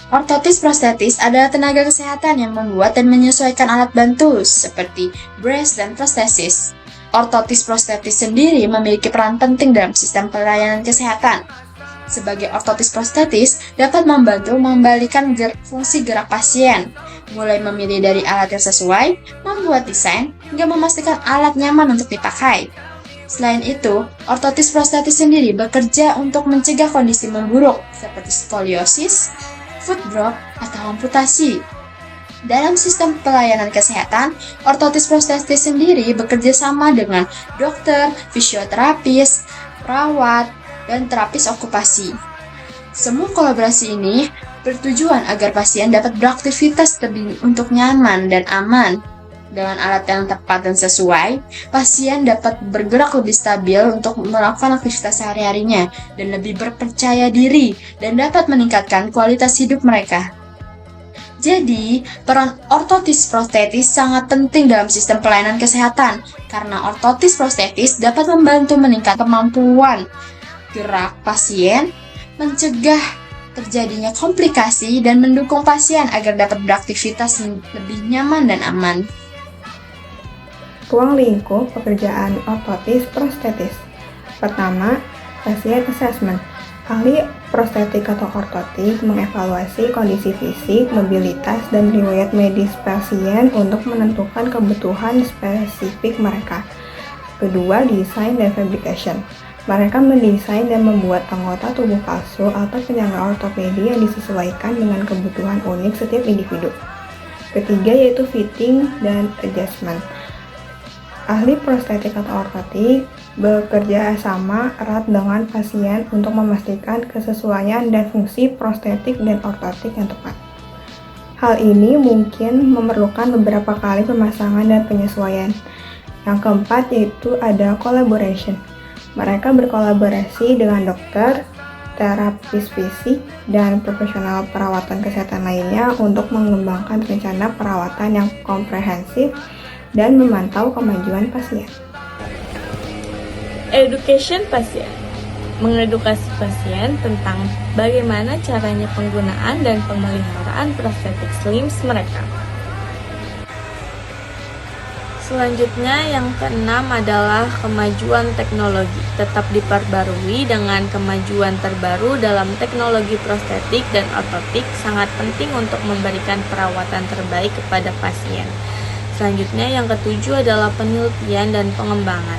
Ortotis prostetis adalah tenaga kesehatan yang membuat dan menyesuaikan alat bantu seperti brace dan prostesis. Ortotis prostetis sendiri memiliki peran penting dalam sistem pelayanan kesehatan. Sebagai ortotis prostetis dapat membantu membalikan fungsi gerak pasien, mulai memilih dari alat yang sesuai, membuat desain, hingga memastikan alat nyaman untuk dipakai. Selain itu, ortotis prostetis sendiri bekerja untuk mencegah kondisi memburuk seperti skoliosis, foot drop, atau amputasi. Dalam sistem pelayanan kesehatan, ortotis prostetis sendiri bekerja sama dengan dokter, fisioterapis, perawat, dan terapis okupasi. Semua kolaborasi ini bertujuan agar pasien dapat beraktivitas lebih untuk nyaman dan aman. Dengan alat yang tepat dan sesuai, pasien dapat bergerak lebih stabil untuk melakukan aktivitas sehari-harinya dan lebih berpercaya diri dan dapat meningkatkan kualitas hidup mereka. Jadi, peran ortotis prostetis sangat penting dalam sistem pelayanan kesehatan karena ortotis prostetis dapat membantu meningkatkan kemampuan gerak pasien, mencegah terjadinya komplikasi, dan mendukung pasien agar dapat beraktivitas lebih nyaman dan aman. Ruang lingkup pekerjaan ortotis prostetis. Pertama, pasien assessment. Ahli prostetik atau ortotik mengevaluasi kondisi fisik, mobilitas, dan riwayat medis pasien untuk menentukan kebutuhan spesifik mereka. Kedua, desain dan fabrication. Mereka mendesain dan membuat anggota tubuh palsu atau penyangga ortopedi yang disesuaikan dengan kebutuhan unik setiap individu. Ketiga, yaitu fitting dan adjustment. Ahli prostetik atau ortotik bekerja sama erat dengan pasien untuk memastikan kesesuaian dan fungsi prostetik dan ortotik yang tepat. Hal ini mungkin memerlukan beberapa kali pemasangan dan penyesuaian. Yang keempat yaitu ada collaboration. Mereka berkolaborasi dengan dokter, terapis fisik, dan profesional perawatan kesehatan lainnya untuk mengembangkan rencana perawatan yang komprehensif dan memantau kemajuan pasien. Education pasien mengedukasi pasien tentang bagaimana caranya penggunaan dan pemeliharaan prosthetic limbs mereka. Selanjutnya yang keenam adalah kemajuan teknologi. Tetap diperbarui dengan kemajuan terbaru dalam teknologi prostetik dan ortotik sangat penting untuk memberikan perawatan terbaik kepada pasien. Selanjutnya yang ketujuh adalah penelitian dan pengembangan.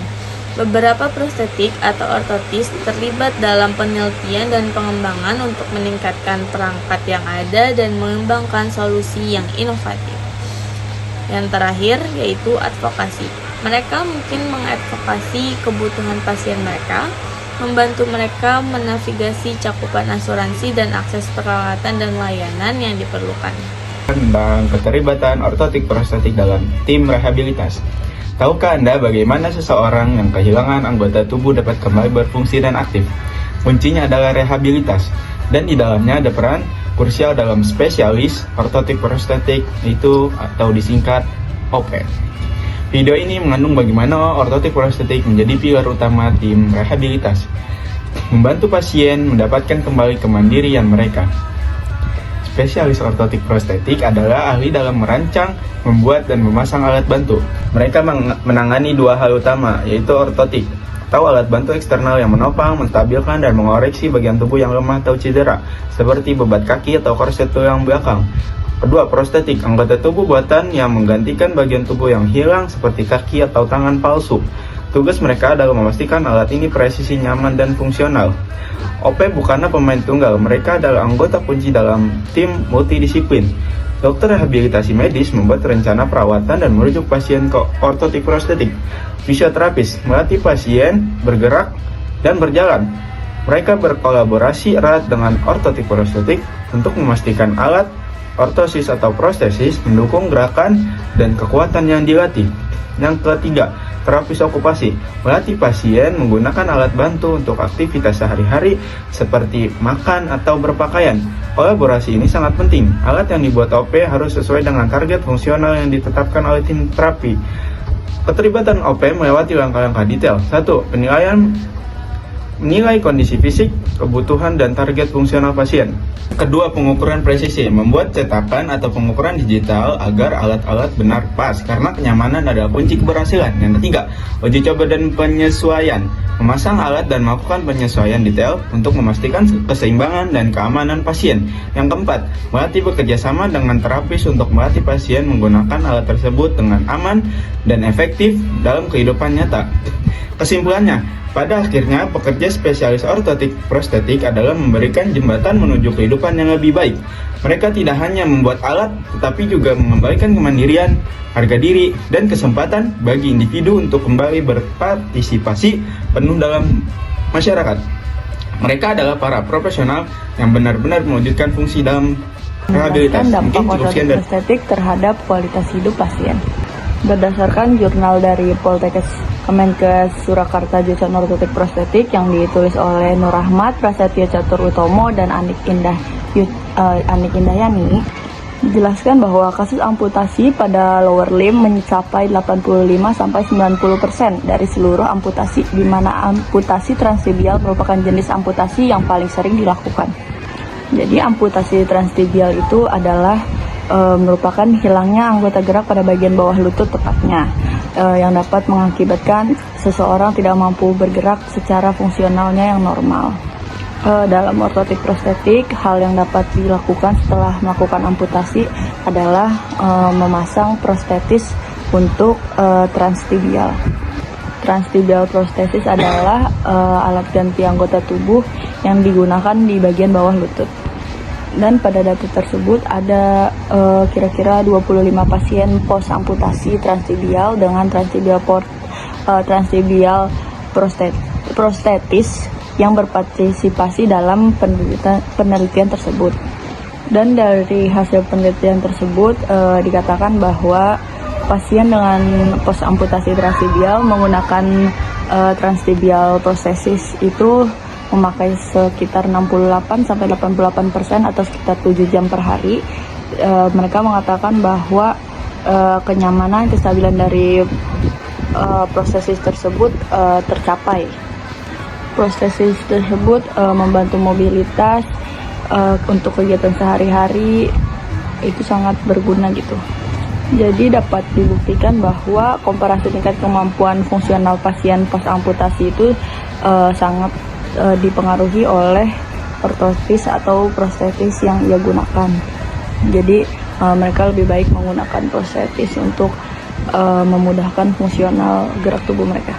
Beberapa prostetik atau ortotis terlibat dalam penelitian dan pengembangan untuk meningkatkan perangkat yang ada dan mengembangkan solusi yang inovatif. Yang terakhir yaitu advokasi. Mereka mungkin mengadvokasi kebutuhan pasien mereka, membantu mereka menavigasi cakupan asuransi dan akses perawatan dan layanan yang diperlukan. Tentang keterlibatan ortotik prostetik dalam tim rehabilitas. Tahukah Anda bagaimana seseorang yang kehilangan anggota tubuh dapat kembali berfungsi dan aktif? Kuncinya adalah rehabilitas, dan di dalamnya ada peran krusial dalam spesialis ortotik prostetik, itu atau disingkat OP. Video ini mengandung bagaimana ortotik prostetik menjadi pilar utama tim rehabilitas, membantu pasien mendapatkan kembali kemandirian mereka. Spesialis ortotik prostetik adalah ahli dalam merancang, membuat, dan memasang alat bantu. Mereka menangani dua hal utama, yaitu ortotik, atau alat bantu eksternal yang menopang, menstabilkan, dan mengoreksi bagian tubuh yang lemah atau cedera, seperti bebat kaki atau korset tulang belakang. Kedua, prostetik, anggota tubuh buatan yang menggantikan bagian tubuh yang hilang, seperti kaki atau tangan palsu. Tugas mereka adalah memastikan alat ini presisi, nyaman, dan fungsional. OP bukanlah pemain tunggal, mereka adalah anggota kunci dalam tim multidisiplin. Dokter rehabilitasi medis membuat rencana perawatan dan merujuk pasien ke ortotik prostetik. Fisioterapis melatih pasien bergerak dan berjalan. Mereka berkolaborasi erat dengan ortotik prostetik untuk memastikan alat ortosis atau prostesis mendukung gerakan dan kekuatan yang dilatih. Yang ketiga, terapis okupasi melatih pasien menggunakan alat bantu untuk aktivitas sehari-hari seperti makan atau berpakaian. Kolaborasi ini sangat penting. Alat yang dibuat OP harus sesuai dengan target fungsional yang ditetapkan oleh tim terapi. Keterlibatan OP melewati langkah-langkah detail. 1. Penilaian menilai kondisi fisik, kebutuhan, dan target fungsional pasien. Kedua, pengukuran presisi, membuat cetakan atau pengukuran digital agar alat-alat benar pas, karena kenyamanan adalah kunci keberhasilan. Yang ketiga, uji coba dan penyesuaian, memasang alat dan melakukan penyesuaian detail untuk memastikan keseimbangan dan keamanan pasien. Yang keempat, melatih bekerja sama dengan terapis untuk melatih pasien menggunakan alat tersebut dengan aman dan efektif dalam kehidupan nyata. Kesimpulannya, pada akhirnya pekerja spesialis ortotik prostetik adalah memberikan jembatan menuju kehidupan yang lebih baik. Mereka tidak hanya membuat alat, tetapi juga mengembalikan kemandirian, harga diri, dan kesempatan bagi individu untuk kembali berpartisipasi penuh dalam masyarakat. Mereka adalah para profesional yang benar-benar mewujudkan fungsi dalam rehabilitas. Dampak ortotik prostetik terhadap kualitas hidup pasien. Berdasarkan jurnal dari Poltekkes Kemenkes Surakarta jurusan ortotik prostetik yang ditulis oleh Nur Rahmat, Prasetyo Catur Utomo, dan Anik Indahyani, dijelaskan bahwa kasus amputasi pada lower limb mencapai 85-90% dari seluruh amputasi, di mana amputasi transtibial merupakan jenis amputasi yang paling sering dilakukan. Jadi amputasi transtibial itu adalah merupakan hilangnya anggota gerak pada bagian bawah lutut tepatnya, yang dapat mengakibatkan seseorang tidak mampu bergerak secara fungsionalnya yang normal. Dalam ortotik prostetik, hal yang dapat dilakukan setelah melakukan amputasi adalah memasang prostetis untuk transtibial. Transtibial prostesis adalah alat ganti anggota tubuh yang digunakan di bagian bawah lutut. Dan pada data tersebut ada kira-kira 25 pasien post amputasi transtibial dengan transtibial prostetis yang berpartisipasi dalam penelitian tersebut. Dan dari hasil penelitian tersebut dikatakan bahwa pasien dengan post amputasi transtibial menggunakan transtibial prostesis itu memakai sekitar 68-88% atau sekitar 7 jam per hari. Mereka mengatakan bahwa kenyamanan, kestabilan dari prostesis tersebut tercapai. Prostesis tersebut membantu mobilitas untuk kegiatan sehari-hari, itu sangat berguna gitu. Jadi dapat dibuktikan bahwa komparasi tingkat kemampuan fungsional pasien post amputasi itu sangat dipengaruhi oleh ortotis atau prostetis yang ia gunakan. Jadi mereka lebih baik menggunakan prostetis untuk memudahkan fungsional gerak tubuh mereka.